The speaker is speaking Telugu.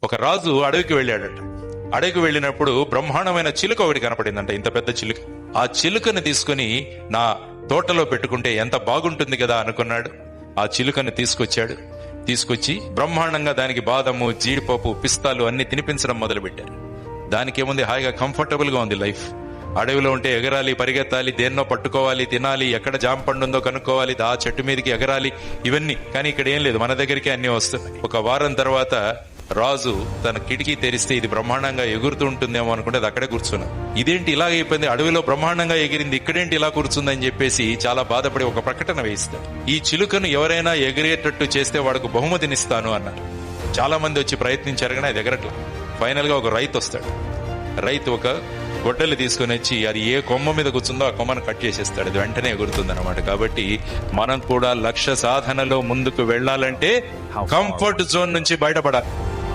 ఒక రాజు అడవికి వెళ్ళాడట. అడవికి వెళ్ళినప్పుడు బ్రహ్మాండమైన చిలుక ఒకటి కనపడిందంట, ఇంత పెద్ద చిలుక. ఆ చిలుకను తీసుకుని నా తోటలో పెట్టుకుంటే ఎంత బాగుంటుంది కదా అనుకున్నాడు. ఆ చిలుకను తీసుకొచ్చి బ్రహ్మాండంగా దానికి బాదము, జీడిపప్పు, పిస్తాలు అన్ని తినిపించడం మొదలు పెట్టారు. దానికి ఏముంది, హాయిగా కంఫర్టబుల్ గా ఉంది లైఫ్. అడవిలో ఉంటే ఎగరాలి, పరిగెత్తాలి, దేన్నో పట్టుకోవాలి, తినాలి, ఎక్కడ జామ పండు ఉందో కనుక్కోవాలి, ఆ చెట్టు మీదకి ఎగరాలి, ఇవన్నీ. కానీ ఇక్కడ ఏం లేదు, మన దగ్గరికి అన్ని వస్తున్నాయి. ఒక వారం తర్వాత రాజు తన కిటికీ తెరిస్తే ఇది బ్రహ్మాండంగా ఎగురుతూ ఉంటుందేమో అనుకుంటే అది అక్కడే కూర్చున్నాడు. ఇదేంటి ఇలా అయిపోయింది, అడవిలో బ్రహ్మాండంగా ఎగిరింది, ఇక్కడేంటి ఇలా కూర్చుందని చెప్పేసి చాలా బాధపడి ఒక ప్రకటన వేయిస్తాడు. ఈ చిలుకను ఎవరైనా ఎగిరేటట్టు చేస్తే వాడికి బహుమతినిస్తాను అన్నారు. చాలా మంది వచ్చి ప్రయత్నించారు కానీ అది ఎగరట్లా. ఫైనల్ గా ఒక రైతు వస్తాడు. రైతు ఒక గొడ్డలు తీసుకుని వచ్చి అది ఏ కొమ్మ మీద కూర్చుందో ఆ కొమ్మను కట్ చేసేస్తాడు. అది వెంటనే ఎగురుతుంది అనమాట. కాబట్టి మనం కూడా లక్ష్య సాధనలో ముందుకు వెళ్ళాలంటే కంఫర్ట్ జోన్ నుంచి బయటపడాలి.